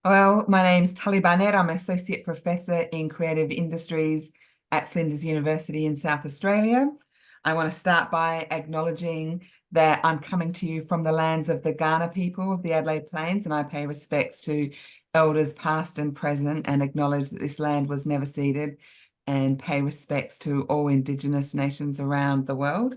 Well, my name's Tully Barnett. I'm Associate Professor in Creative Industries at Flinders University in South Australia. I want to start by acknowledging that I'm coming to you from the lands of the Kaurna people of the Adelaide Plains, and I pay respects to elders past and present and acknowledge that this land was never ceded, and pay respects to all Indigenous nations around the world.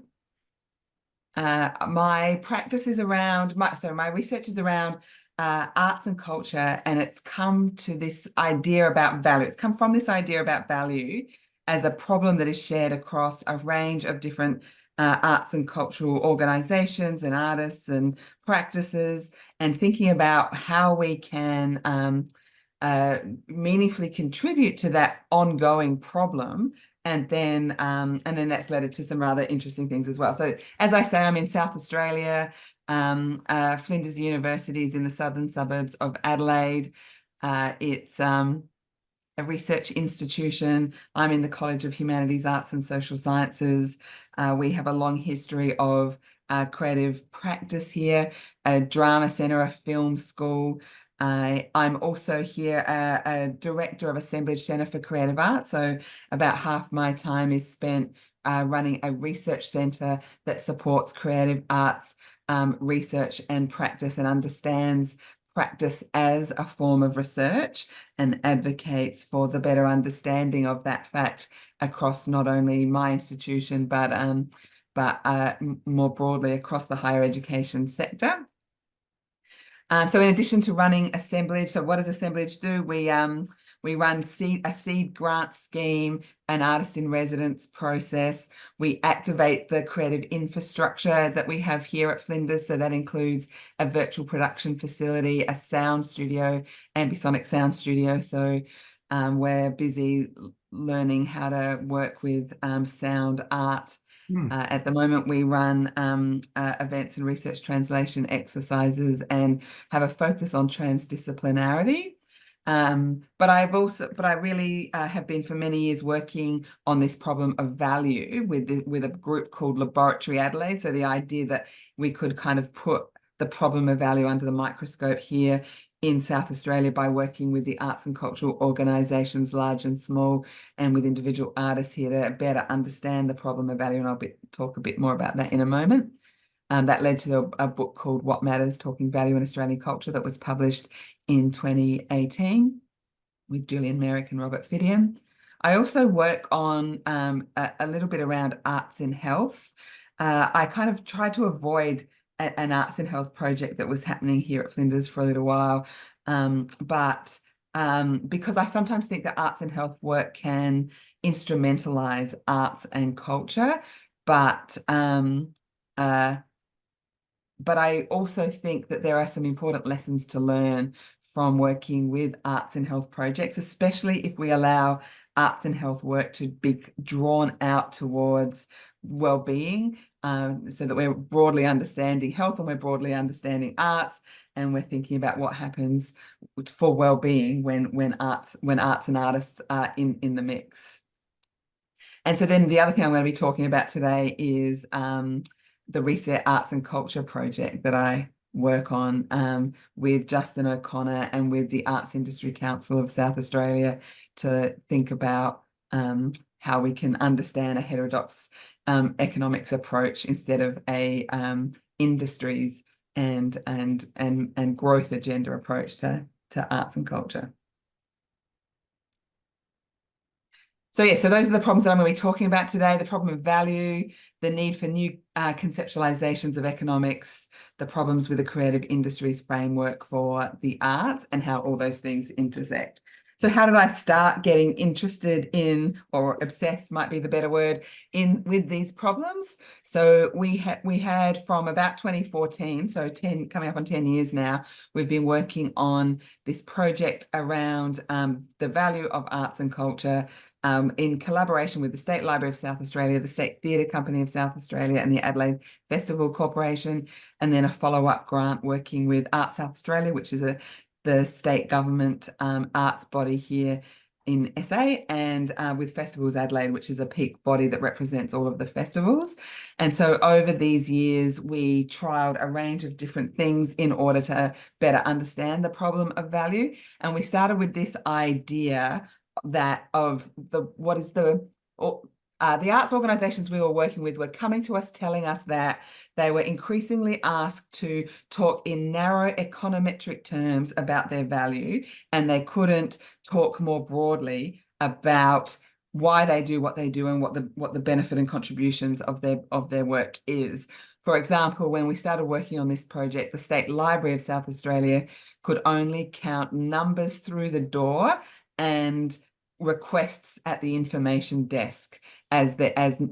My practice is around, my research is around arts and culture, and it's come to this idea about value. It's come from this idea about value as a problem that is shared across a range of different arts and cultural organizations and artists and practices, and thinking about how we can meaningfully contribute to that ongoing problem. And then that's led to some rather interesting things as well. So as I say, I'm in South Australia. Flinders University is in the southern suburbs of Adelaide. It's a research institution. I'm in the College of Humanities, Arts and Social Sciences. We have a long history of creative practice here, a drama centre, a film school. I'm also here a director of Assemblage Centre for Creative Arts. So about half my time is spent running a research centre that supports creative arts research and practice, and understands practice as a form of research and advocates for the better understanding of that fact across not only my institution, but more broadly across the higher education sector. So in addition to running Assemblage, so what does Assemblage do? We run a seed grant scheme, an artist in residence process. We activate the creative infrastructure that we have here at Flinders. So that includes a virtual production facility, a sound studio, ambisonic sound studio. So we're busy learning how to work with sound art. At the moment, we run events and research translation exercises and have a focus on transdisciplinarity. But I really have been for many years working on this problem of value with a group called Laboratory Adelaide. So the idea that we could kind of put the problem of value under the microscope here in South Australia by working with the arts and cultural organisations, large and small, and with individual artists here to better understand the problem of value. And I'll talk a bit more about that in a moment. That led to a book called What Matters? Talking Value in Australian Culture that was published in 2018 with Julian Merrick and Robert Fidian. I also work on a little bit around arts in health. I kind of tried to avoid an arts and health project that was happening here at Flinders for a little while, but because I sometimes think that arts and health work can instrumentalize arts and culture, but I also think that there are some important lessons to learn from working with arts and health projects, especially if we allow arts and health work to be drawn out towards well-being, so that we're broadly understanding health and we're broadly understanding arts, and we're thinking about what happens for well-being when arts and artists are in the mix. And so then the other thing I'm going to be talking about today is the Reset Arts and Culture project that I work on with Justin O'Connor and with the Arts Industry Council of South Australia, to think about how we can understand a heterodox economics approach instead of a industries and growth agenda approach to arts and culture. So yeah, so those are the problems that I'm going to be talking about today: the problem of value, the need for new conceptualizations of economics, the problems with the creative industries framework for the arts, and how all those things intersect. So how did I start getting interested in, or obsessed might be the better word, with these problems? So we had from about 2014, so coming up on 10 years now, we've been working on this project around the value of arts and culture, in collaboration with the State Library of South Australia, the State Theatre Company of South Australia, and the Adelaide Festival Corporation, and then a follow-up grant working with Arts South Australia, which is the state government arts body here, in SA, and with Festivals Adelaide, which is a peak body that represents all of the festivals. And so over these years, we trialed a range of different things in order to better understand the problem of value. And we started with this idea that the arts organisations we were working with were coming to us telling us that they were increasingly asked to talk in narrow econometric terms about their value, and they couldn't talk more broadly about why they do what they do and what the benefit and contributions of their work is. For example, when we started working on this project, the State Library of South Australia could only count numbers through the door and requests at the information desk as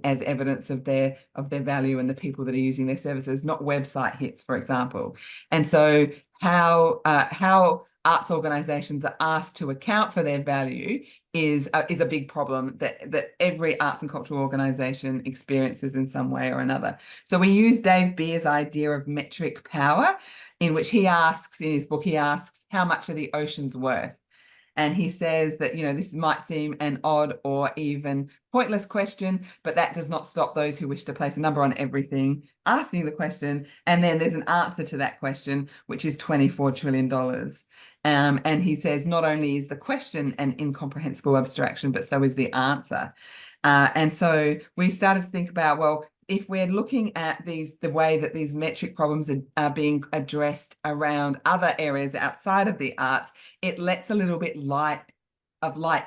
evidence of their value and the people that are using their services, not website hits, for example. And so how arts organisations are asked to account for their value is a big problem that every arts and cultural organisation experiences in some way or another. So we use Dave Beer's idea of metric power, in which in his book, he asks, how much are the oceans worth? And he says that, this might seem an odd or even pointless question, but that does not stop those who wish to place a number on everything asking the question. And then there's an answer to that question, which is $24 trillion. And he says not only is the question an incomprehensible abstraction, but so is the answer. And so we started to think about, well, if we're looking at the way that these metric problems are being addressed around other areas outside of the arts, it lets a little bit light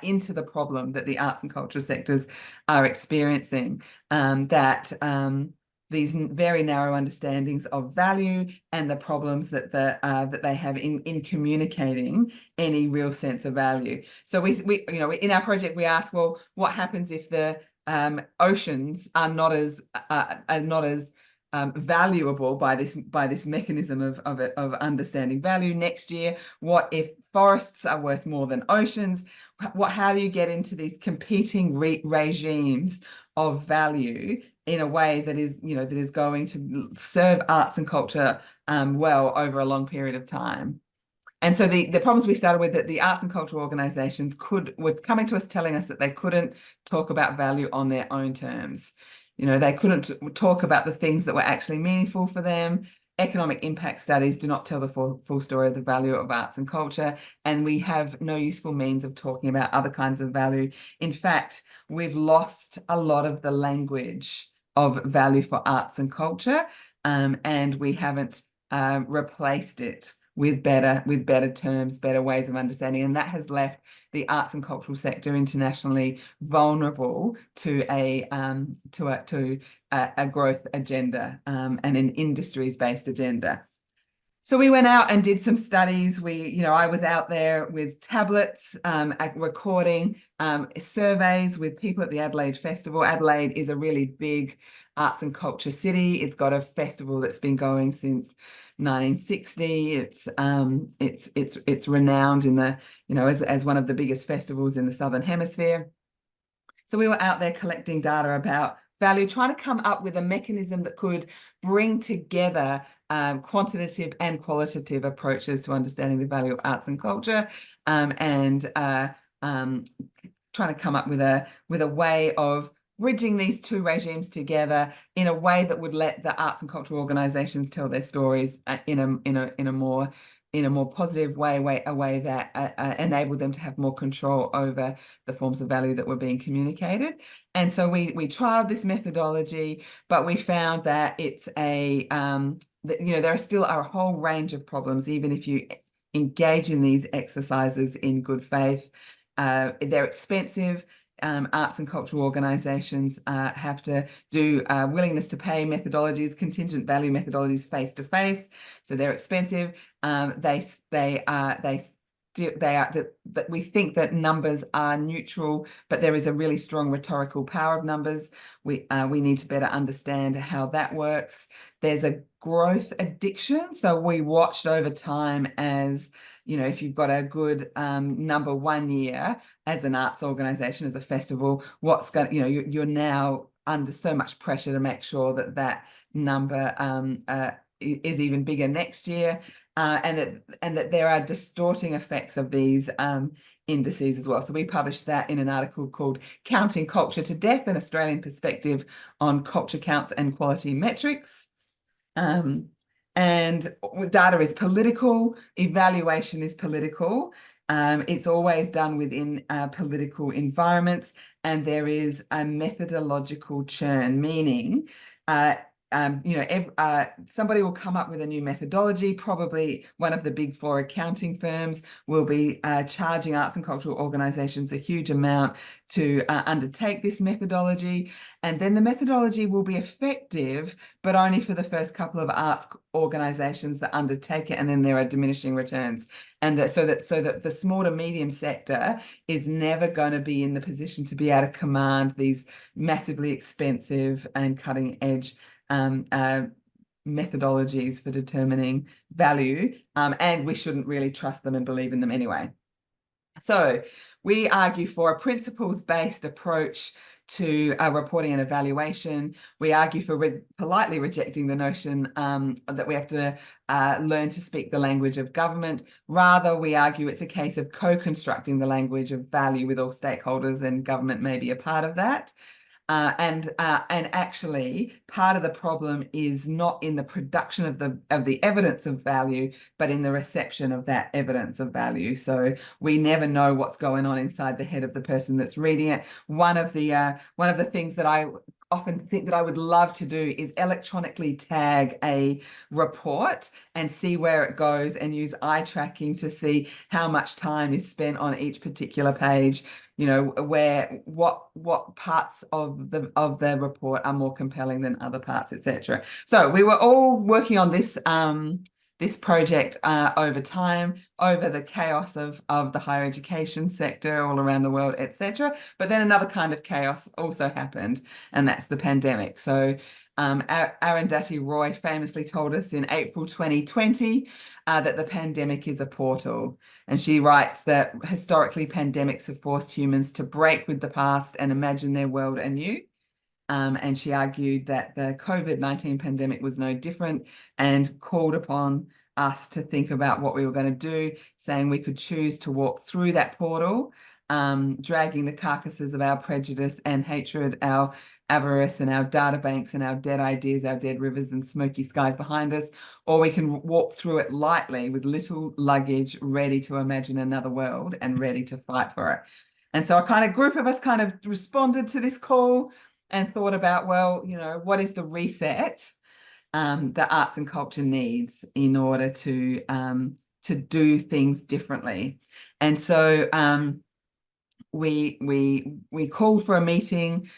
into the problem that the arts and culture sectors are experiencing, these very narrow understandings of value and the problems that they have in communicating any real sense of value. So we in our project we ask, well, what happens if the oceans are not as valuable by this mechanism of understanding value next year? What if forests are worth more than oceans? How do you get into these competing regimes of value in a way that is going to serve arts and culture well over a long period of time? And so the problems we started with, that the arts and cultural organisations were coming to us telling us that they couldn't talk about value on their own terms. They couldn't talk about the things that were actually meaningful for them. Economic impact studies do not tell the full story of the value of arts and culture, and we have no useful means of talking about other kinds of value. In fact, we've lost a lot of the language of value for arts and culture, and we haven't replaced it with better terms, better ways of understanding, and that has left the arts and cultural sector internationally vulnerable to a growth agenda and an industries-based agenda. So we went out and did some studies. I was out there with tablets, recording surveys with people at the Adelaide Festival. Adelaide is a really big arts and culture city. It's got a festival that's been going since 1960. It's renowned in the as one of the biggest festivals in the Southern Hemisphere. So we were out there collecting data about value, trying to come up with a mechanism that could bring together quantitative and qualitative approaches to understanding the value of arts and culture, and trying to come up with a way of bridging these two regimes together in a way that would let the arts and cultural organisations tell their stories in a more positive way, a way that enabled them to have more control over the forms of value that were being communicated. And so we trialed this methodology, but we found that it's there are still a whole range of problems, even if you engage in these exercises in good faith. They're expensive. Arts and cultural organisations have to do willingness to pay methodologies, contingent value methodologies face to face, so they're expensive. We think that numbers are neutral, but there is a really strong rhetorical power of numbers. We need to better understand how that works. There's a growth addiction, so we watched over time as if you've got a good number 1 year as an arts organisation, as a festival, you're now under so much pressure to make sure that number is even bigger next year. and that there are distorting effects of these indices as well. So we published that in an article called Counting Culture to Death, an Australian Perspective on Culture Counts and Quality Metrics. And data is political, evaluation is political. It's always done within political environments, and there is a methodological churn, meaning somebody will come up with a new methodology. Probably one of the big four accounting firms will be charging arts and cultural organisations a huge amount to undertake this methodology. And then the methodology will be effective, but only for the first couple of arts organisations that undertake it, and then there are diminishing returns. And so that the small to medium sector is never going to be in the position to be able to command these massively expensive and cutting edge methodologies for determining value, and we shouldn't really trust them and believe in them anyway. So we argue for a principles-based approach to reporting and evaluation. We argue for politely rejecting the notion that we have to learn to speak the language of government. Rather, we argue it's a case of co-constructing the language of value with all stakeholders, and government may be a part of that. And actually, part of the problem is not in the production of the evidence of value, but in the reception of that evidence of value. So we never know what's going on inside the head of the person that's reading it. One of the things that I often think that I would love to do is electronically tag a report and see where it goes, and use eye tracking to see how much time is spent on each particular page. You know, what parts of the report are more compelling than other parts, etc. So we were all working on this this project over time, over the chaos of the higher education sector all around the world, etc. But then another kind of chaos also happened, and that's the pandemic. So Arundhati Roy famously told us in April 2020 that the pandemic is a portal. And she writes that historically pandemics have forced humans to break with the past and imagine their world anew. And she argued that the COVID-19 pandemic was no different, and called upon us to think about what we were going to do, saying we could choose to walk through that portal, dragging the carcasses of our prejudice and hatred, our avarice and our data banks and our dead ideas, our dead rivers and smoky skies behind us, or we can walk through it lightly with little luggage, ready to imagine another world and ready to fight for it. And so a group of us kind of responded to this call and thought about, well, you know, what is the reset that arts and culture needs in order to do things differently? And so we called for a meeting.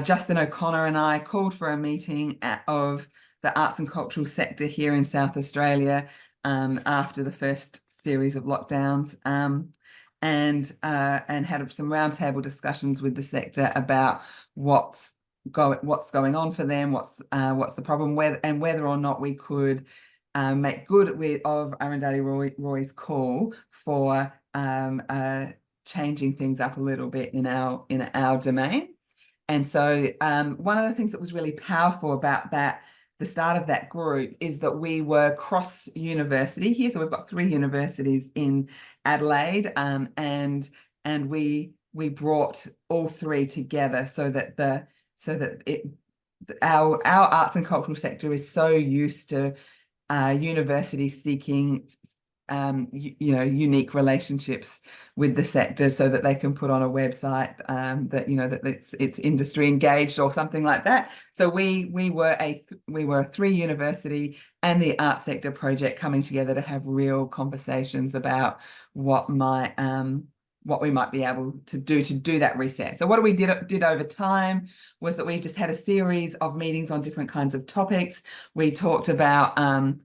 Justin O'Connor and I called for a meeting of the arts and cultural sector here in South Australia after the first series of lockdowns, and had some roundtable discussions with the sector about what's going on for them, what's the problem, whether or not we could make good of Arundhati Roy's call for changing things up a little bit in our domain. And so one of the things that was really powerful about the start of that group, is that we were cross-university here. So we've got 3 universities in Adelaide, and we brought all 3 together so that our arts and cultural sector is so used to universities seeking unique relationships with the sector, so that they can put on a website that it's industry engaged or something like that. So we were a 3-university and the art sector project coming together to have real conversations about what we might be able to do that reset. So what we did over time was that we just had a series of meetings on different kinds of topics. We talked about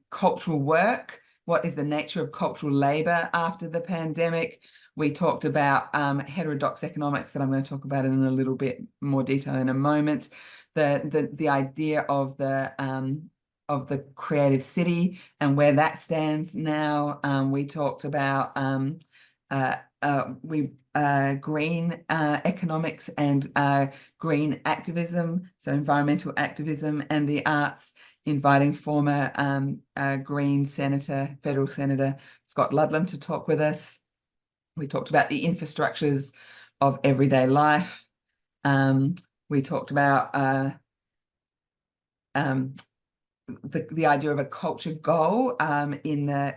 cultural work. What is the nature of cultural labour after the pandemic? We talked about heterodox economics, that I'm going to talk about in a little bit more detail in a moment. The idea of the creative city and where that stands now. We talked about green economics and green activism, so environmental activism and the arts inviting former Green federal Senator Scott Ludlam to talk with us. We talked about the infrastructures of everyday life. We talked about the idea of a culture goal in the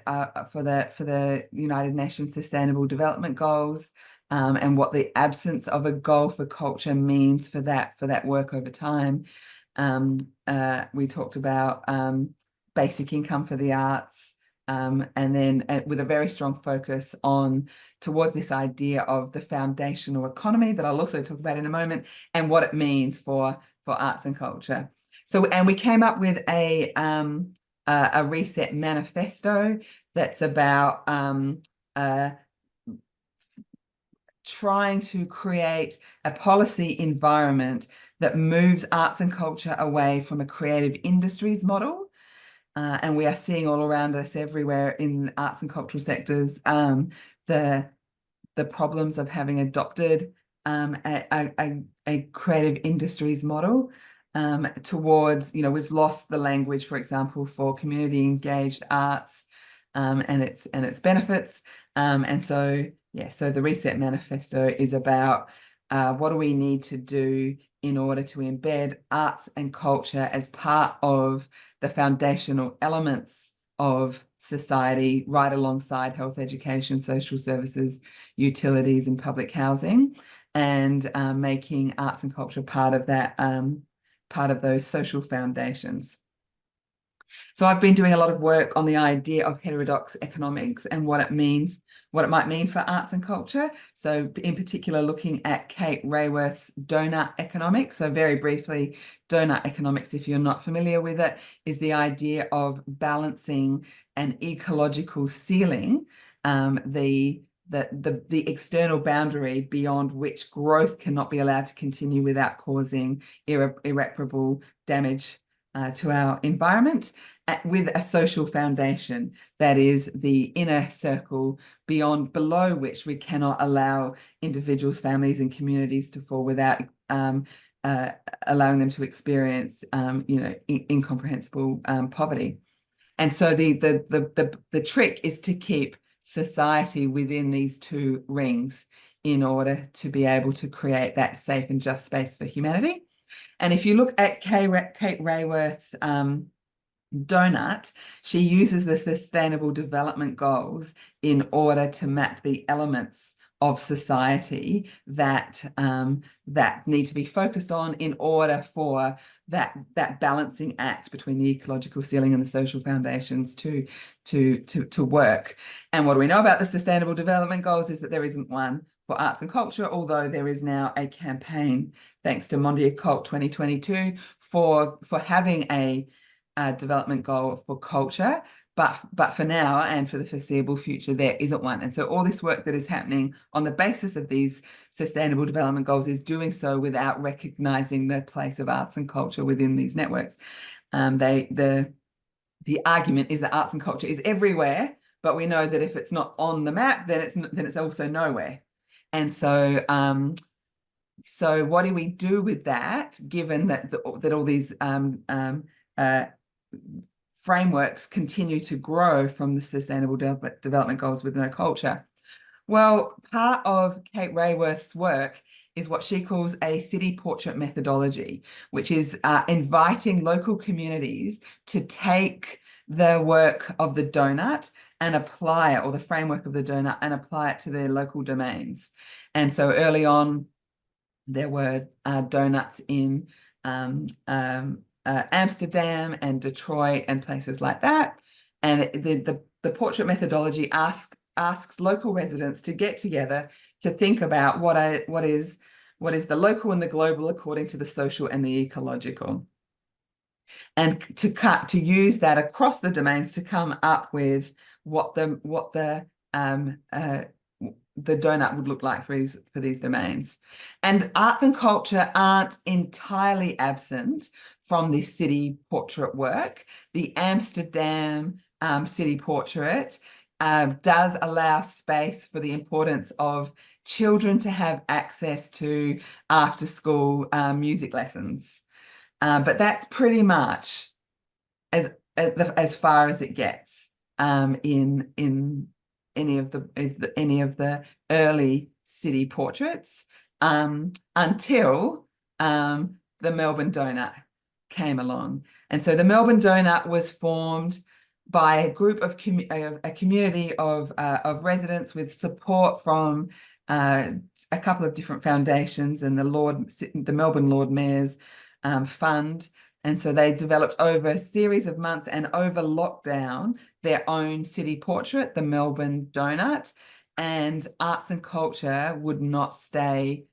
for the United Nations Sustainable Development Goals, and what the absence of a goal for culture means for that work over time. We talked about basic income for the arts, and then with a very strong focus towards this idea of the foundational economy that I'll also talk about in a moment, and what it means for arts and culture. So, and we came up with a reset manifesto that's about trying to create a policy environment that moves arts and culture away from a creative industries model. And we are seeing all around us everywhere in arts and cultural sectors the problems of having adopted a creative industries model towards, we've lost the language, for example, for community engaged arts and its benefits. And so, so the Reset Manifesto is about what do we need to do in order to embed arts and culture as part of the foundational elements of society, right alongside health, education, social services, utilities, and public housing, and making arts and culture part of that, part of those social foundations. So I've been doing a lot of work on the idea of heterodox economics and what it means, what it might mean for arts and culture. So in particular, looking at Kate Raworth's Doughnut economics. So very briefly, Doughnut economics, if you're not familiar with it, is the idea of balancing an ecological ceiling, the external boundary beyond which growth cannot be allowed to continue without causing irreparable damage to our environment, with a social foundation that is the inner circle below which we cannot allow individuals, families, and communities to fall without allowing them to experience incomprehensible poverty. And so the trick is to keep society within these two rings in order to be able to create that safe and just space for humanity. And if you look at Kate Raworth's Doughnut, she uses the Sustainable Development Goals in order to map the elements of society that need to be focused on in order for that balancing act between the ecological ceiling and the social foundations to work. And what do we know about the Sustainable Development Goals is that there isn't one for arts and culture, although there is now a campaign, thanks to Mondial Cult 2022, for having a development goal for culture. But for now and for the foreseeable future, there isn't one. And so all this work that is happening on the basis of these Sustainable Development Goals is doing so without recognizing the place of arts and culture within these networks. The argument is that arts and culture is everywhere, but we know that if it's not on the map, then it's also nowhere. And so, so what do we do with that, given that all these frameworks continue to grow from the Sustainable Development Goals with no culture? Well, part of Kate Raworth's work is what she calls a city portrait methodology, which is inviting local communities to take the work of the Doughnut and apply it, or the framework of the Doughnut, and apply it to their local domains. And so early on, there were Doughuts in Amsterdam and Detroit and places like that. And the portrait methodology asks local residents to get together to think about what is the local and the global according to the social and the ecological, and to use that across the domains to come up with what the Doughnut would look like for these domains. And arts and culture aren't entirely absent from this city portrait work. The Amsterdam city portrait does allow space for the importance of children to have access to after-school music lessons. But that's pretty much as far as it gets in any of the early city portraits until the Melbourne Doughnut came along. And so the Melbourne Doughnut was formed by a group of a community of residents with support from a couple of different foundations and the Melbourne Lord Mayor's fund. And so they developed over a series of months and over lockdown their own city portrait, the Melbourne Doughnut, and arts and culture would not stay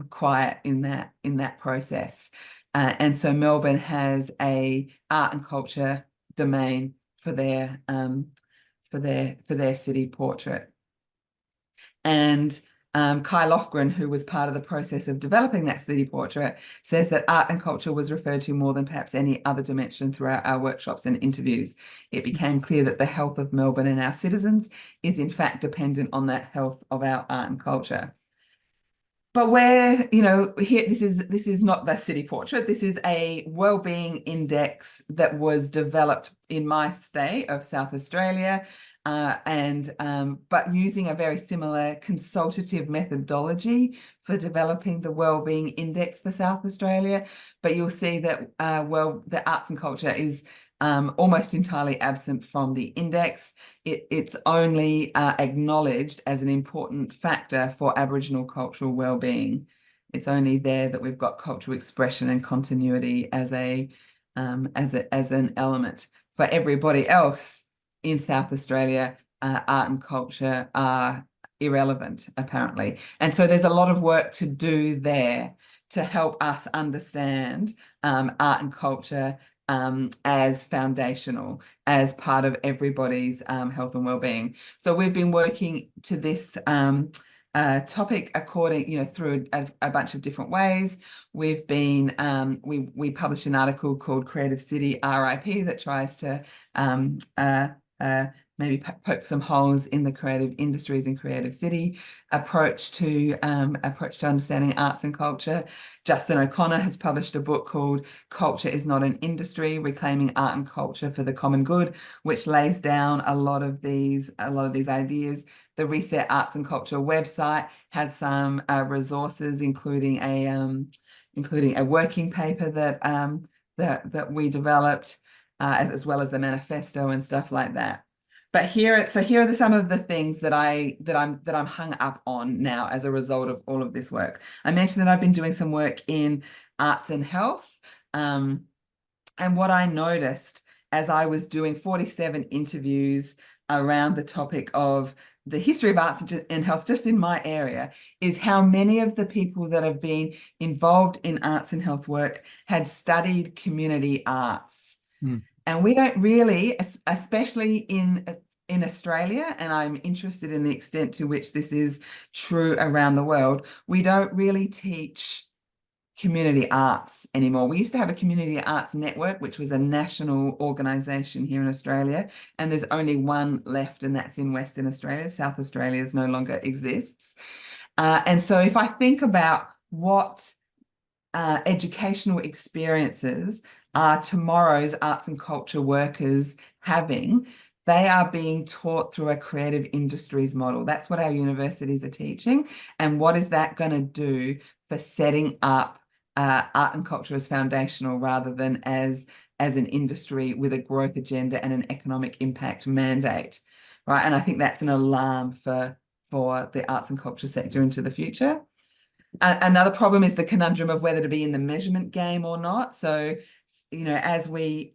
quiet in that process. And so Melbourne has a art and culture domain for their city portrait. And Kai Lofgren, who was part of the process of developing that city portrait, says that art and culture was referred to more than perhaps any other dimension throughout our workshops and interviews. It became clear that the health of Melbourne and our citizens is in fact dependent on that health of our art and culture. But where, here, this is not the city portrait. This is a wellbeing index that was developed in my state of South Australia, but using a very similar consultative methodology for developing the wellbeing index for South Australia. But you'll see that, the arts and culture is almost entirely absent from the index. It's only acknowledged as an important factor for Aboriginal cultural well-being. It's only there that we've got cultural expression and continuity as an element. For everybody else in South Australia, art and culture are irrelevant, apparently. And so there's a lot of work to do there to help us understand art and culture as foundational, as part of everybody's health and well-being. So we've been working to this topic through a bunch of different ways. We've been we published an article called Creative City RIP that tries to maybe poke some holes in the creative industries and creative city approach to understanding arts and culture. Justin O'Connor has published a book called Culture is Not an Industry, Reclaiming Art and Culture for the Common Good, which lays down a lot of these ideas. The Reset Arts and Culture website has some resources, including a working paper that we developed, as well as the manifesto and stuff like that. But here are some of the things that I'm hung up on now as a result of all of this work. I mentioned that I've been doing some work in arts and health, and what I noticed as I was doing 47 interviews around the topic of the history of arts and health just in my area is how many of the people that have been involved in arts and health work had studied community arts. And we don't really, especially in Australia, and I'm interested in the extent to which this is true around the world, we don't really teach community arts anymore. We used to have a community arts network, which was a national organisation here in Australia, and there's only one left, and that's in Western Australia. South Australia no longer exists. And so if I think about what educational experiences are tomorrow's arts and culture workers having, they are being taught through a creative industries model. That's what our universities are teaching. And what is that going to do for setting up art and culture as foundational rather than as an industry with a growth agenda and an economic impact mandate, right? And I think that's an alarm for the arts and culture sector into the future. Another problem is the conundrum of whether to be in the measurement game or not. So, as we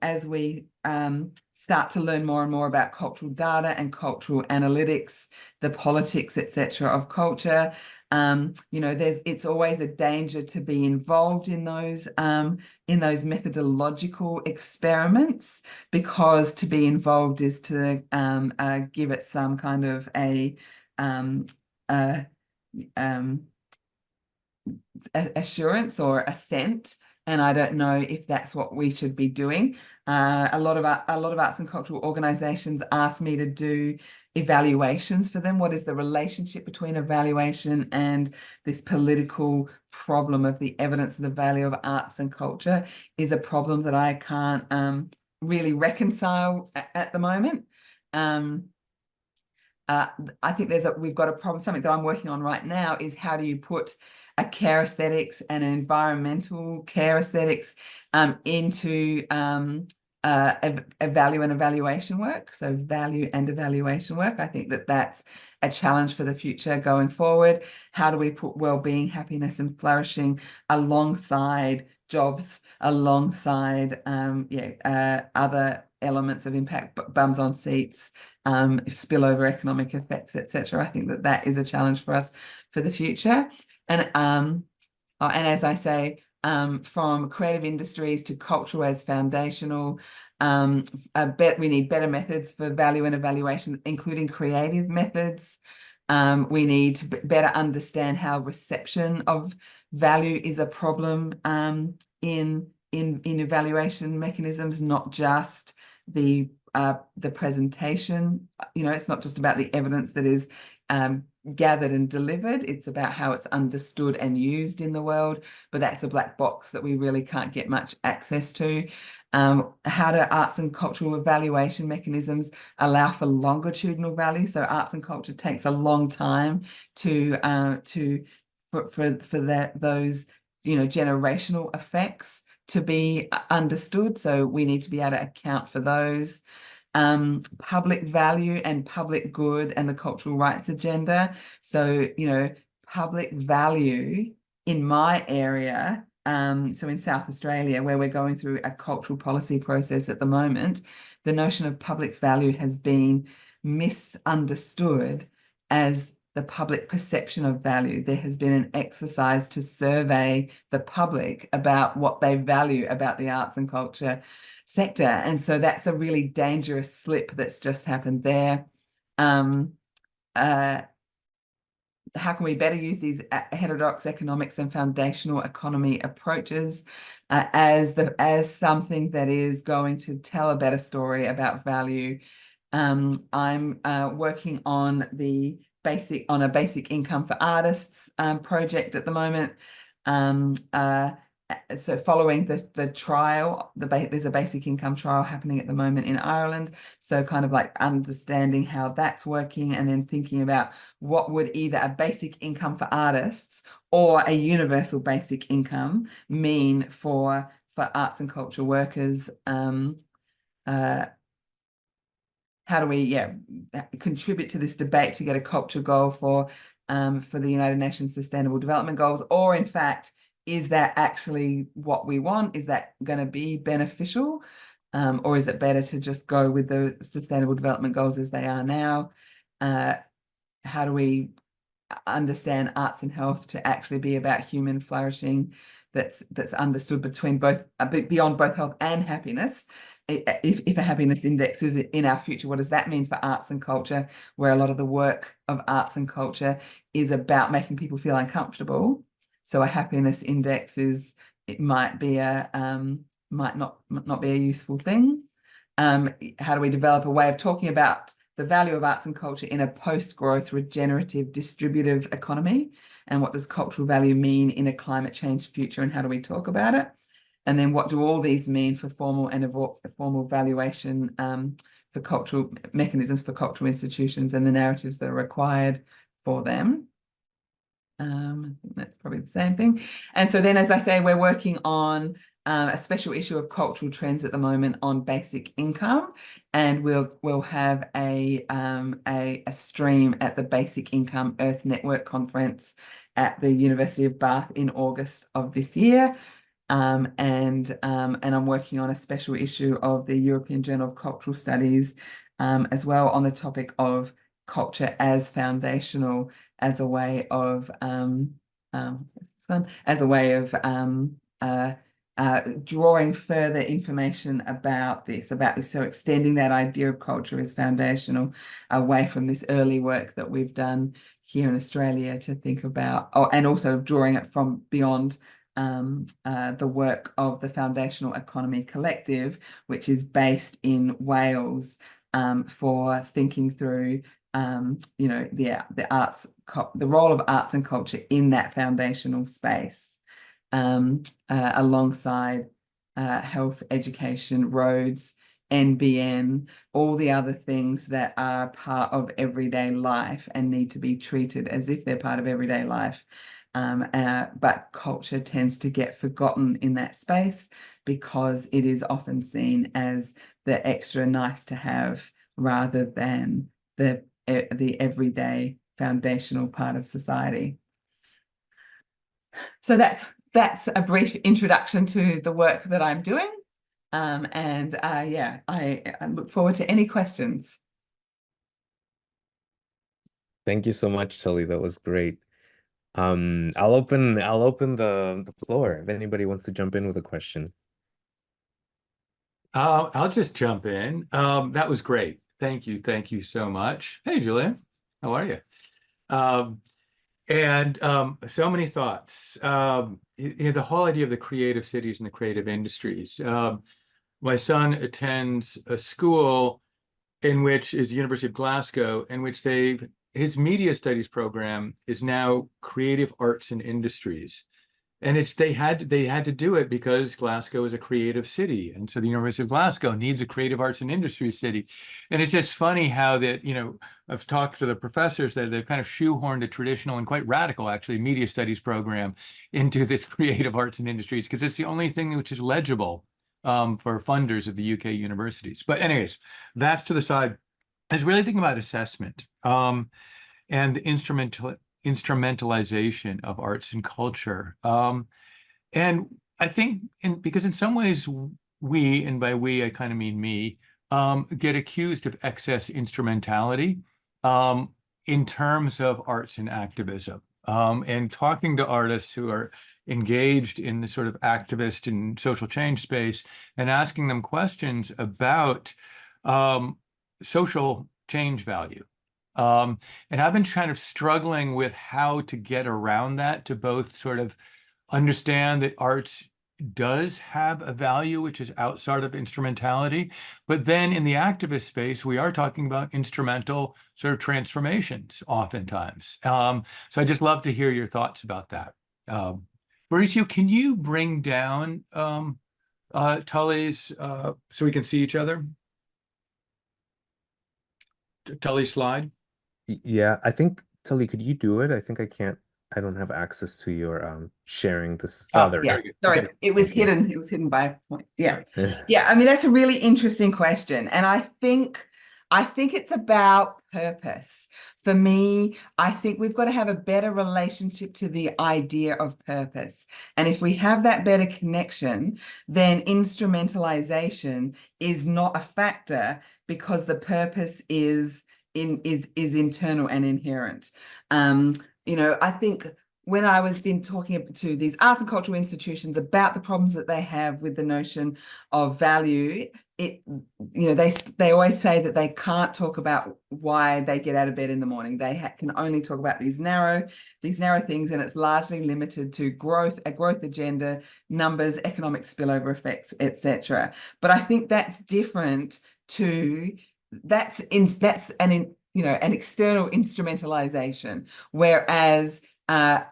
start to learn more and more about cultural data and cultural analytics, the politics, etc., of culture, it's always a danger to be involved in those methodological experiments, because to be involved is to give it some kind of assurance or assent, and I don't know if that's what we should be doing. A lot of arts and cultural organisations ask me to do evaluations for them. What is the relationship between evaluation and this political problem of the evidence of the value of arts and culture is a problem that I can't really reconcile at the moment. I think we've got a problem. Something that I'm working on right now is how do you put a care aesthetics and an environmental care aesthetics into a value and evaluation work. So value and evaluation work. I think that that's a challenge for the future going forward. How do we put well-being, happiness, and flourishing alongside jobs, alongside other elements of impact, bums on seats, spillover economic effects, etc. I think that that is a challenge for us for the future. And as I say, from creative industries to cultural as foundational, we need better methods for value and evaluation, including creative methods. We need to better understand how reception of value is a problem in evaluation mechanisms, not just the presentation. It's not just about the evidence that is gathered and delivered. It's about how it's understood and used in the world, but that's a black box that we really can't get much access to. How do arts and cultural evaluation mechanisms allow for longitudinal value? So arts and culture takes a long time for those generational effects to be understood. So we need to be able to account for those. Public value and public good and the cultural rights agenda. So, public value in my area, so in South Australia, where we're going through a cultural policy process at the moment, the notion of public value has been misunderstood as the public perception of value. There has been an exercise to survey the public about what they value about the arts and culture sector. And so that's a really dangerous slip that's just happened there. How can we better use these heterodox economics and foundational economy approaches as something that is going to tell a better story about value? I'm working on a basic income for artists project at the moment. So following the trial, there's a basic income trial happening at the moment in Ireland. So kind of like understanding how that's working and then thinking about what would either a basic income for artists or a universal basic income mean for arts and culture workers. How do we contribute to this debate to get a culture goal for the United Nations Sustainable Development Goals? Or in fact, is that actually what we want? Is that going to be beneficial? Or is it better to just go with the Sustainable Development Goals as they are now? How do we understand arts and health to actually be about human flourishing that's understood beyond both health and happiness? If a happiness index is in our future, what does that mean for arts and culture, where a lot of the work of arts and culture is about making people feel uncomfortable? So a happiness index might not be a useful thing. How do we develop a way of talking about the value of arts and culture in a post-growth, regenerative, distributive economy? And what does cultural value mean in a climate change future, and how do we talk about it? And then what do all these mean for formal and formal valuation for cultural mechanisms for cultural institutions and the narratives that are required for them? I think that's probably the same thing. And so then, as I say, we're working on a special issue of cultural trends at the moment on basic income, and we'll have a stream at the Basic Income Earth Network conference at the University of Bath in August of this year. And I'm working on a special issue of the European Journal of Cultural Studies as well on the topic of culture as foundational, as a way of drawing further information about this, so extending that idea of culture as foundational away from this early work that we've done here in Australia to think about, and also drawing it from beyond the work of the Foundational Economy Collective, which is based in Wales, for thinking through the role of arts and culture in that foundational space, alongside health, education, roads, NBN, all the other things that are part of everyday life and need to be treated as if they're part of everyday life. But culture tends to get forgotten in that space because it is often seen as the extra nice to have rather than the everyday foundational part of society. So that's a brief introduction to the work that I'm doing. Yeah, I look forward to any questions. Thank you so much, Tully. That was great. I'll open the floor if anybody wants to jump in with a question. I'll just jump in. That was great. Thank you. Thank you so much. Hey, Julian, how are you? So many thoughts. The whole idea of the creative cities and the creative industries. My son attends a school in which is the University of Glasgow, in which his media studies program is now creative arts and industries. And they had to do it because Glasgow is a creative city. And so the University of Glasgow needs a creative arts and industry city. And it's just funny how that, I've talked to the professors that they've kind of shoehorned a traditional and quite radical, actually, media studies program into this creative arts and industries because it's the only thing which is legible for funders of the UK universities. But anyways, that's to the side. I was really thinking about assessment and the instrumentalization of arts and culture. And I think because in some ways we, and by we, I kind of mean me, get accused of excess instrumentality in terms of arts and activism. And talking to artists who are engaged in the sort of activist and social change space and asking them questions about social change value. And I've been kind of struggling with how to get around that to both sort of understand that arts does have a value which is outside of instrumentality, but then in the activist space, we are talking about instrumental sort of transformations oftentimes. So I just love to hear your thoughts about that. Mauricio, can you bring down Tully's so we can see each other? Tully's slide. Yeah, I think Tully, could you do it? I think I don't have access to your sharing this. Oh, there we Yeah, go. sorry, Okay. it was hidden. It was hidden by a point. Yeah. Yeah. Yeah, I mean, that's a really interesting question. And I think it's about purpose. For me, I think we've got to have a better relationship to the idea of purpose. And if we have that better connection, then instrumentalization is not a factor because the purpose is internal and inherent. I think when I was been talking to these arts and cultural institutions about the problems that they have with the notion of value, they always say that they can't talk about why they get out of bed in the morning. They can only talk about these narrow things, and it's largely limited to a growth agenda, numbers, economic spillover effects, etc. But I think that's different to that's an external instrumentalization, whereas art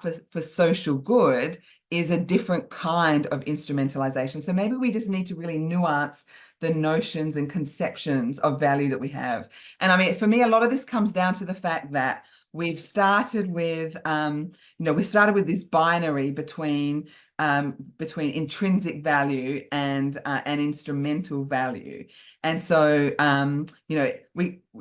for social good is a different kind of instrumentalization. So maybe we just need to really nuance the notions and conceptions of value that we have. And I mean, for me, a lot of this comes down to the fact that we've started with, this binary between intrinsic value and instrumental value. And so,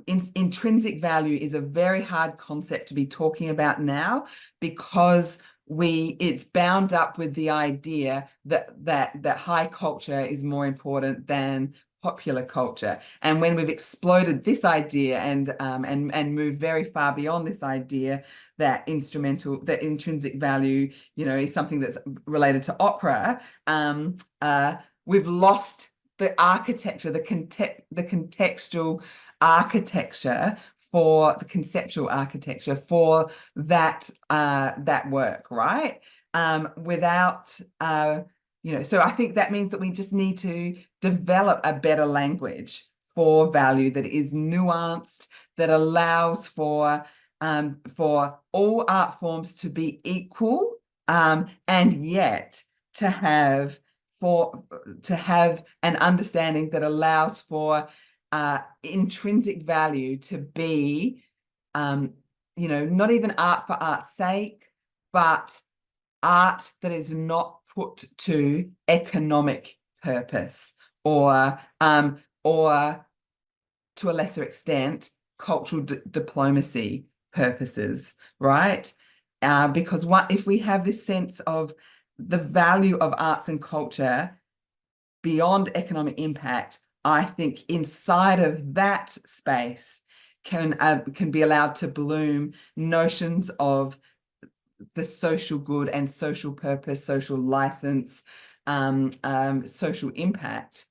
intrinsic value is a very hard concept to be talking about now because it's bound up with the idea that high culture is more important than popular culture. And when we've exploded this idea and moved very far beyond this idea that intrinsic value, is something that's related to opera, we've lost the architecture, the contextual architecture for the conceptual architecture for that work, right? So I think that means that we just need to develop a better language for value that is nuanced, that allows for all art forms to be equal, and yet to have to have an understanding that allows for intrinsic value to be, not even art for art's sake, but art that is not put to economic purpose or to a lesser extent, cultural diplomacy purposes, right? Because if we have this sense of the value of arts and culture beyond economic impact, I think inside of that space can be allowed to bloom notions of the social good and social purpose, social license, social impact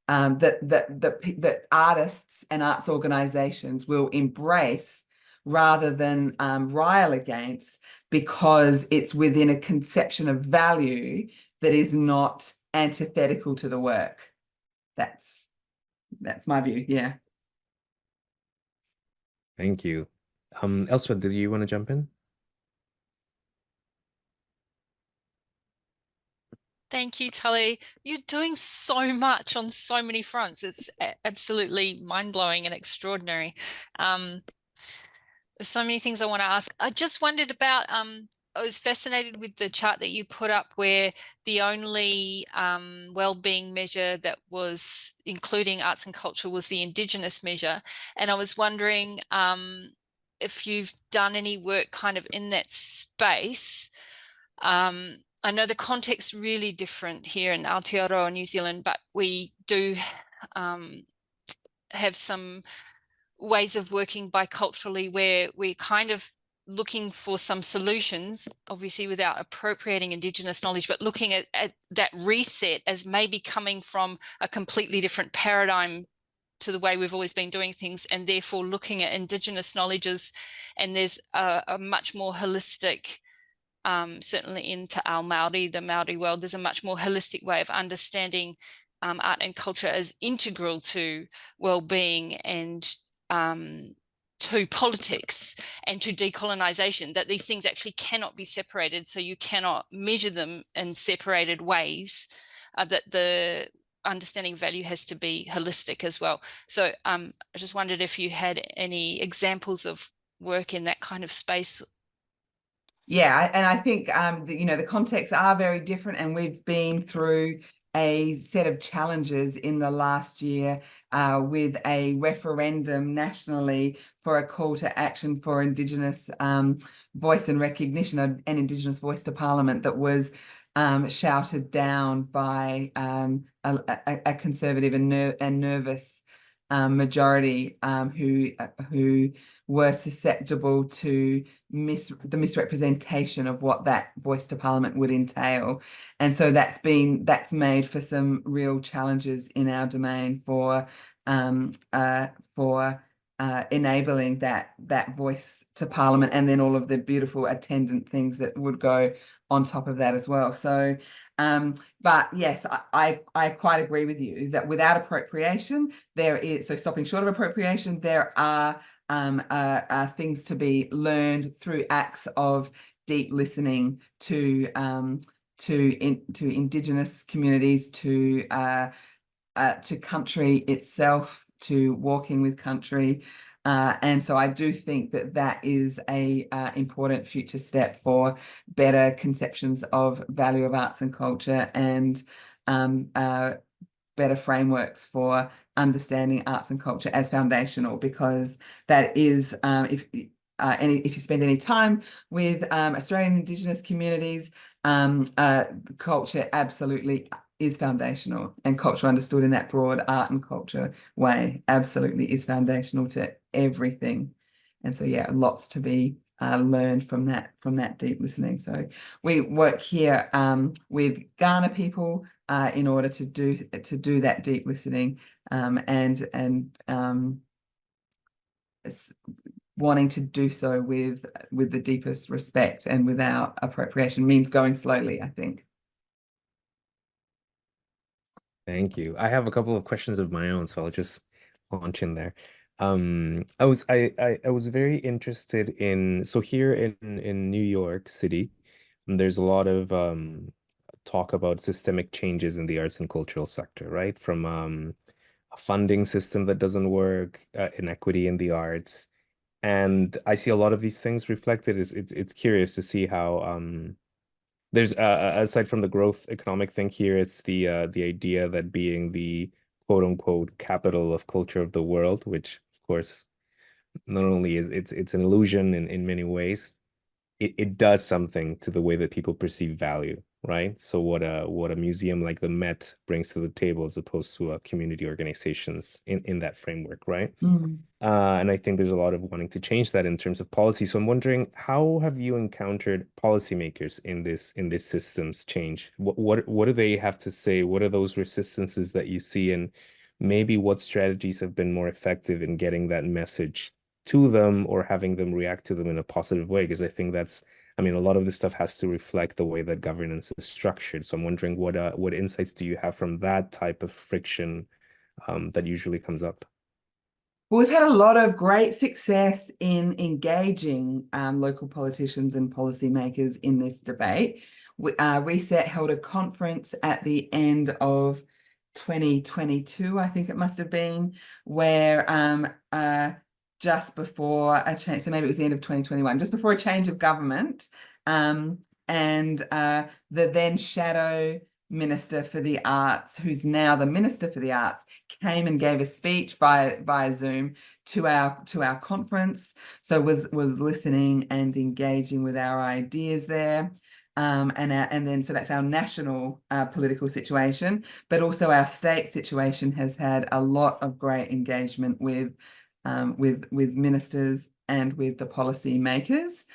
that artists and arts organizations will embrace rather than rile against, because it's within a conception of value that is not antithetical to the work. That's my view. Yeah. Thank you. Elspeth, did you want to jump in? Thank you, Tully. You're doing so much on so many fronts. It's absolutely mind-blowing and extraordinary. So many things I want to ask. I just wondered about, I was fascinated with the chart that you put up where the only well-being measure that was including arts and culture was the Indigenous measure. And I was wondering if you've done any work kind of in that space. I know the context's really different here in Aotearoa, New Zealand, but we do have some ways of working biculturally where we're kind of looking for some solutions, obviously without appropriating Indigenous knowledge, but looking at that reset as maybe coming from a completely different paradigm to the way we've always been doing things, and therefore looking at Indigenous knowledges. And there's a much more holistic, certainly into our Māori, the Māori world, there's a much more holistic way of understanding art and culture as integral to well-being and to politics and to decolonization, that these things actually cannot be separated. So you cannot measure them in separated ways, that the understanding of value has to be holistic as well. So I just wondered if you had any examples of work in that kind of space. Yeah, and I think the contexts are very different, and we've been through a set of challenges in the last year with a referendum nationally for a call to action for Indigenous voice and recognition, an Indigenous voice to Parliament, that was shouted down by a conservative and nervous majority who were susceptible to the misrepresentation of what that voice to Parliament would entail. And so that's made for some real challenges in our domain for enabling that voice to Parliament, and then all of the beautiful attendant things that would go on top of that as well. So but yes, I quite agree with you that without appropriation, stopping short of appropriation, there are things to be learned through acts of deep listening to Indigenous communities, to country itself, to walking with country. And so I do think that is a important future step for better conceptions of value of arts and culture, and better frameworks for understanding arts and culture as foundational, because that is, if you spend any time with Australian Indigenous communities, culture absolutely is foundational, and culture understood in that broad art and culture way absolutely is foundational to everything. And so yeah, lots to be learned from that deep listening. So we work here with Kaurna people in order to do that deep listening, and wanting to do so with the deepest respect and without appropriation means going slowly, I think. Thank you. I have a couple of questions of my own, so I'll just launch in there. I was very interested in, so here in New York City, there's a lot of talk about systemic changes in the arts and cultural sector, right? From a funding system that doesn't work, inequity in the arts. And I see a lot of these things reflected. It's curious to see how there's aside from the growth economic thing here, it's the idea that being the quote unquote capital of culture of the world, which of course not only is it's an illusion in many ways, it does something to the way that people perceive value, right? So what a museum like the Met brings to the table as opposed to community organizations in that framework, right? Mm. And I think there's a lot of wanting to change that in terms of policy. So I'm wondering, how have you encountered policymakers in this systems change? What do they have to say? What are those resistances that you see, and maybe what strategies have been more effective in getting that message to them or having them react to them in a positive way? Because I think that's, I mean, a lot of this stuff has to reflect the way that governance is structured. So I'm wondering what insights do you have from that type of friction that usually comes up? Well, we've had a lot of great success in engaging local politicians and policymakers in this debate. Reset held a conference at the end of 2022, I think it must have been, where just before a change, so maybe it was the end of 2021, just before a change of government, and the then shadow Minister for the Arts, who's now the Minister for the Arts, came and gave a speech via Zoom to our conference. So was listening and engaging with our ideas there. And then so that's our national political situation, but also our state situation has had a lot of great engagement with ministers and with the policy makers.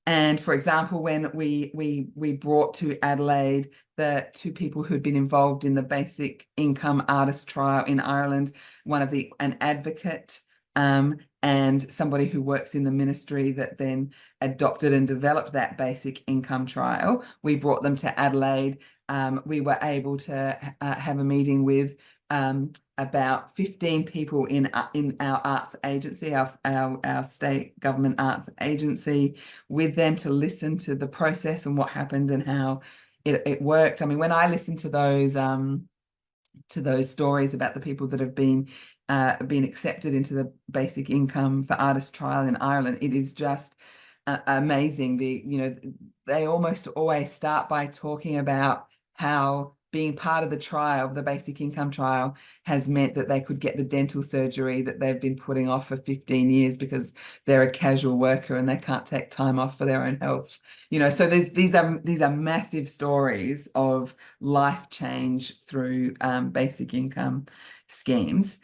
And for example, when we brought to Adelaide the two people who'd been involved in the basic income artist trial in Ireland, an advocate and somebody who works in the ministry that then adopted and developed that basic income trial, we brought them to Adelaide. We were able to have a meeting with about 15 people in our arts agency, our state government arts agency, with them to listen to the process and what happened and how it worked. I mean, when I listen to those stories about the people that have been accepted into the basic income for artist trial in Ireland, it is just amazing. They almost always start by talking about how being part of the trial, the basic income trial, has meant that they could get the dental surgery that they've been putting off for 15 years because they're a casual worker and they can't take time off for their own health. So these are massive stories of life change through basic income schemes.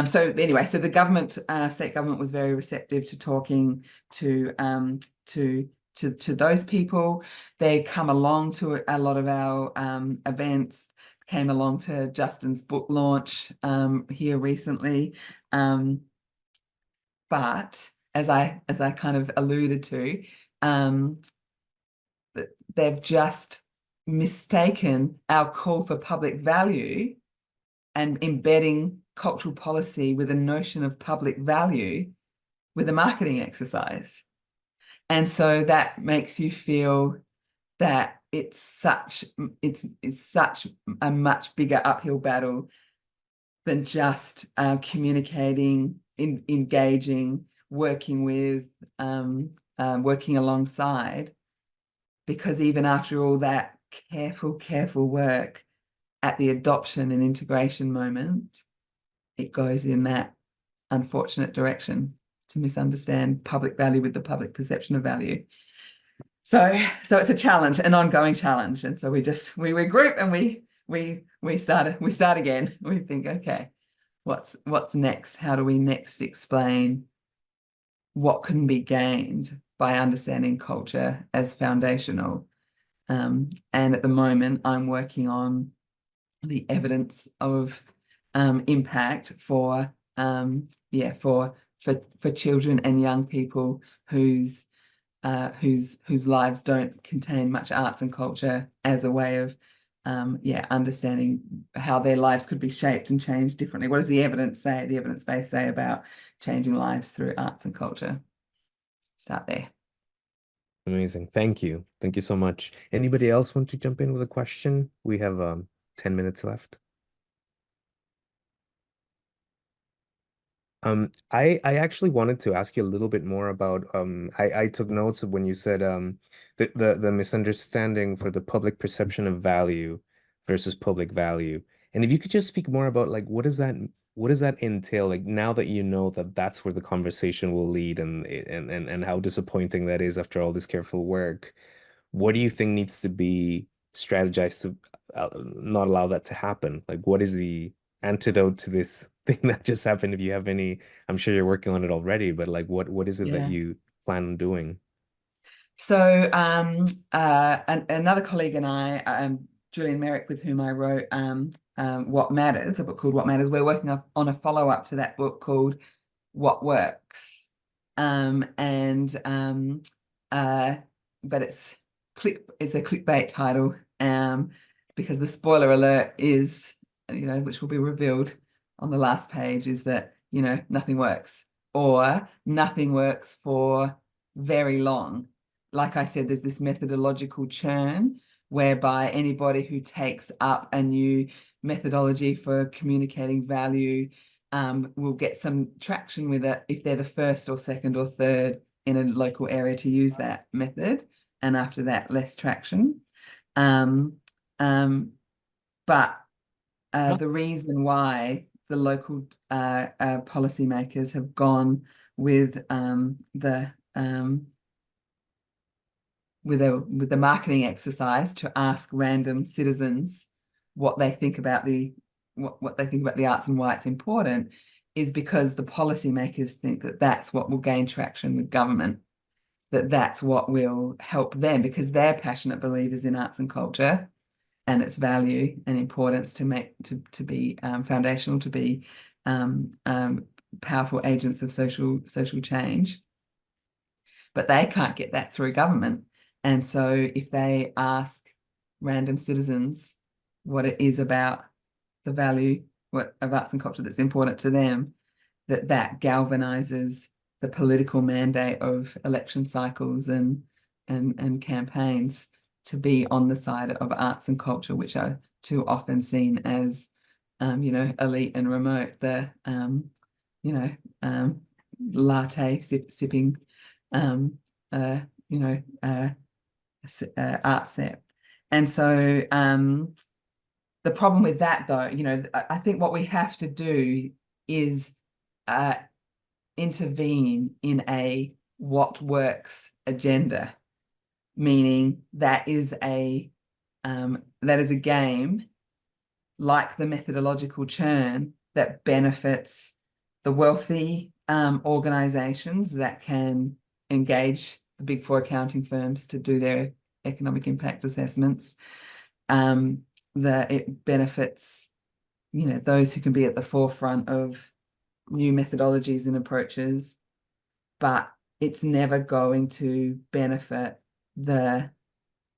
So anyway, so the government, state government, was very receptive to talking to those people. They come along to a lot of our events, came along to Justin's book launch here recently. But as I kind of alluded to, they've just mistaken our call for public value and embedding cultural policy with a notion of public value with a marketing exercise. And so that makes you feel that it's such a much bigger uphill battle than just communicating, engaging, working with, working alongside. Because even after all that careful work at the adoption and integration moment, it goes in that unfortunate direction to misunderstand public value with the public perception of value. So it's a challenge, an ongoing challenge. And so we regroup and we start again. We think, okay, what's next? How do we next explain what can be gained by understanding culture as foundational? And at the moment, I'm working on the evidence of impact for children and young people whose lives don't contain much arts and culture as a way of understanding how their lives could be shaped and changed differently. What does the evidence say, the evidence base say about changing lives through arts and culture? Start there. Amazing. Thank you. Thank you so much. Anybody else want to jump in with a question? We have 10 minutes left. I actually wanted to ask you a little bit more about I took notes of when you said the misunderstanding for the public perception of value versus public value. And if you could just speak more about like what does that entail? Like now that you know that that's where the conversation will lead and how disappointing that is after all this careful work, what do you think needs to be strategized to not allow that to happen? Like what is the antidote to this thing that just happened? If you have any, I'm sure you're working on it already, but like what is it that you plan on doing? So another colleague and I, Julian Merrick, with whom I wrote What Matters, a book called What Matters, we're working on a follow-up to that book called What Works. But it's a clickbait title, because the spoiler alert is, which will be revealed on the last page, is that, nothing works, or nothing works for very long. Like I said, there's this methodological churn whereby anybody who takes up a new methodology for communicating value will get some traction with it if they're the first or second or third in a local area to use that method, and after that, less traction. But the reason why the local policymakers have gone with the marketing exercise to ask random citizens what they think about the arts and why it's important is because the policymakers think that that's what will gain traction with government, that's what will help them, because they're passionate believers in arts and culture and its value and importance to be foundational, to be powerful agents of social change. But they can't get that through government. And so if they ask random citizens what it is about the value of arts and culture that's important to them, that galvanizes the political mandate of election cycles and campaigns to be on the side of arts and culture, which are too often seen as elite and remote, the latte sipping art set. And so the problem with that, though, I think what we have to do is intervene in a what works agenda, meaning that is a game like the methodological churn that benefits the wealthy organizations that can engage the big four accounting firms to do their economic impact assessments. That it benefits, those who can be at the forefront of new methodologies and approaches, but it's never going to benefit the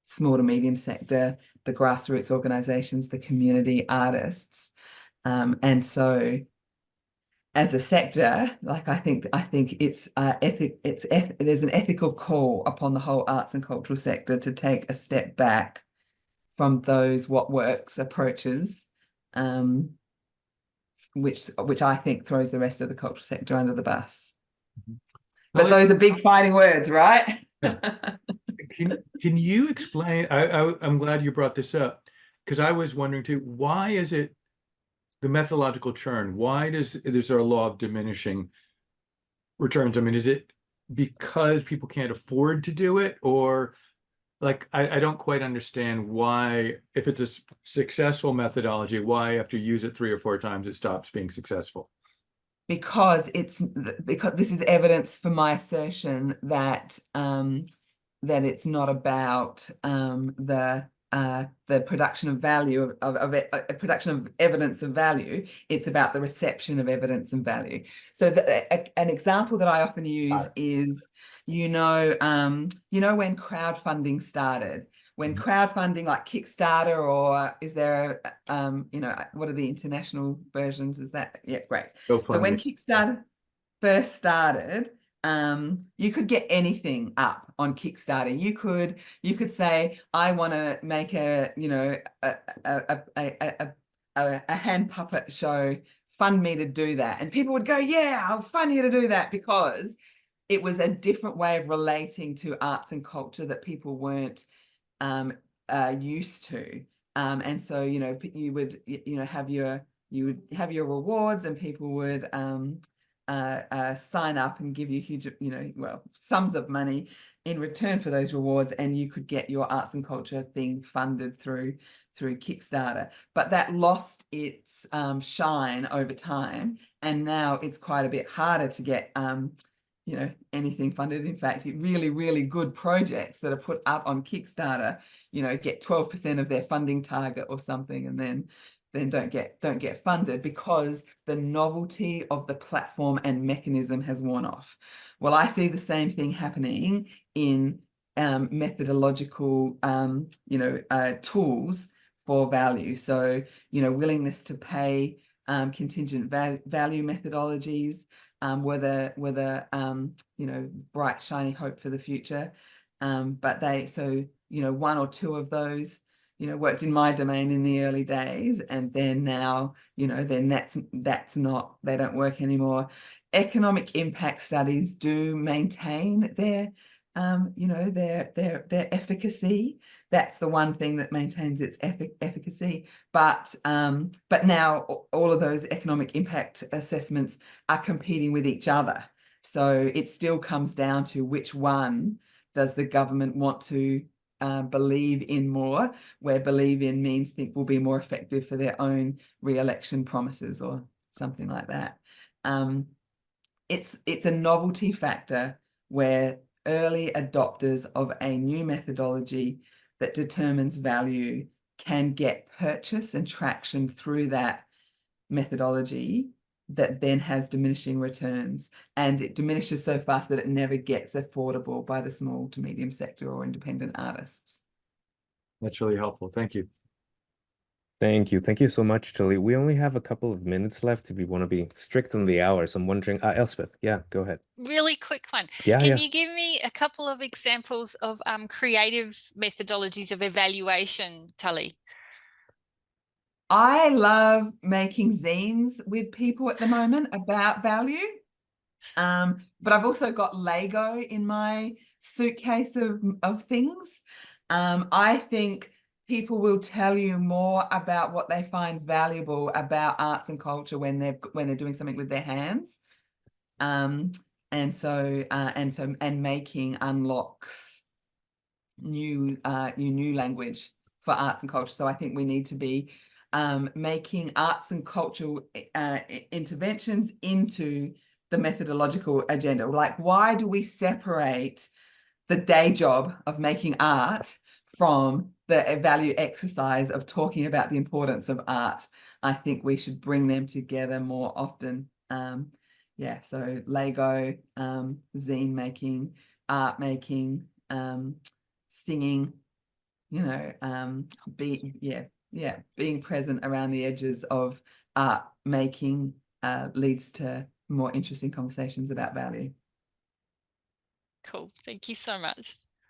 small to medium sector, the grassroots organizations, the community artists. And so as a sector, like I think it's there's an ethical call upon the whole arts and cultural sector to take a step back from those what works approaches, which I think throws the rest of the cultural sector under the bus. But those are big fighting words, right? Can you explain? I'm glad you brought this up, because I was wondering too, why is it the methodological churn? Why is there a law of diminishing returns? I mean, is it because people can't afford to do it, or like I don't quite understand why, if it's a successful methodology, why after you use it 3 or 4 times it stops being successful? Because this is evidence for my assertion that that it's not about the production of value of production of evidence of value. It's about the reception of evidence and value. So an example that I often use is, when crowdfunding started, when crowdfunding like Kickstarter, or is there what are the international versions? Is that, yeah, great. So when Kickstarter first started, you could get anything up on Kickstarter. You could say, I want to make a, you know, a hand puppet show, fund me to do that. And people would go, yeah, I'll fund you to do that, because it was a different way of relating to arts and culture that people weren't used to. And so, you know, you would, you know, have your rewards, and people would sign up and give you huge, you know, well, sums of money in return for those rewards, and you could get your arts and culture thing funded through Kickstarter. But that lost its shine over time, and now it's quite a bit harder to get you know, anything funded. In fact, really, really good projects that are put up on Kickstarter, you know, get 12% of their funding target or something, and then don't get funded, because the novelty of the platform and mechanism has worn off. Well, I see the same thing happening in methodological, you know, tools for value. So, you know, willingness to pay, contingent value methodologies, were the you know, bright shiny hope for the future. But so, you know, one or two of those, you know, worked in my domain in the early days, and then now, you know, then that's not, they don't work anymore. Economic impact studies do maintain their you know, their efficacy. That's the one thing that maintains its efficacy. But now all of those economic impact assessments are competing with each other. So it still comes down to which one does the government want to believe in more, where believe in means think will be more effective for their own re-election promises or something like that. It's a novelty factor where early adopters of a new methodology that determines value can get purchase and traction through that methodology that then has diminishing returns, and it diminishes so fast that it never gets affordable by the small to medium sector or independent artists. That's really helpful. Thank you. Thank you. Thank you so much, Tully. We only have a couple of minutes left if we want to be strict on the hour. So I'm wondering, Elspeth, yeah, go ahead. Really quick one. Yeah, Can you give me a couple of examples of creative methodologies of evaluation, Tully? I love making zines with people at the moment about value. But I've also got Lego in my suitcase of things. I think people will tell you more about what they find valuable about arts and culture when they're doing something with their hands. And making unlocks new language for arts and culture. So I think we need to be making arts and cultural interventions into the methodological agenda. Like, why do we separate the day job of making art from the value exercise of talking about the importance of art? I think we should bring them together more often. Yeah, so Lego, zine making, art making, singing, you know, being present around the edges of art making leads to more interesting conversations about value. Cool. Thank you so much.